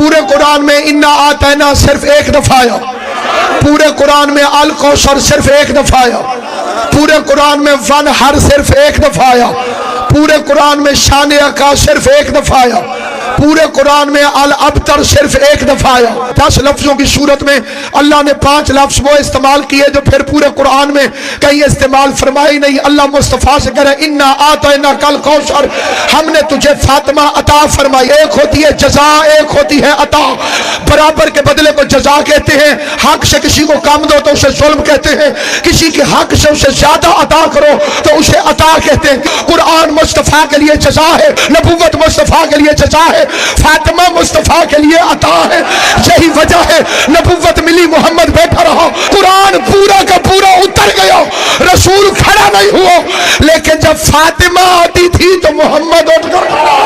पूरे कुरान में इन्ना आतैना सिर्फ एक दफा आया, पूरे कुरान में अल कौसर सिर्फ एक दफा आया, पूरे कुरान में वन हर सिर्फ एक दफा आया, पूरे कुरान में शान अका सिर्फ एक दफा आया, पूरे कुरान में अल अबतर सिर्फ एक दफा आया। 10 लफ्जों की सूरत में अल्लाह ने 5 लफ्ज वो इस्तेमाल किए जो फिर पूरे कुरान में कहीं इस्तेमाल फरमाई नहीं। अल्लाह मुस्तफ़ा से कह रहे इन्ना आतैना कल कौसर, हमने तुझे फातिमा अता फरमाई। एक होती है जजा, एक होती है अता। बराबर के बदले को जजा कहते हैं, हक से किसी को कम दो तो उसे जुल्म कहते हैं, किसी के हक से उसे ज्यादा अता करो तो उसे अता कहते हैं। कुरान मुस्तफ़ा के लिए जजा है, नबूवत मुस्तफ़ा के लिए जजा है, फातिमा मुस्तफ़ा के लिए अता है। यही वजह है नबूवत मिली, मोहम्मद बैठा रहा, कुरान पूरा का पूरा उतर गया, रसूल खड़ा नहीं हुआ। लेकिन जब फातिमा आती थी तो मोहम्मद उठ कर खड़ा।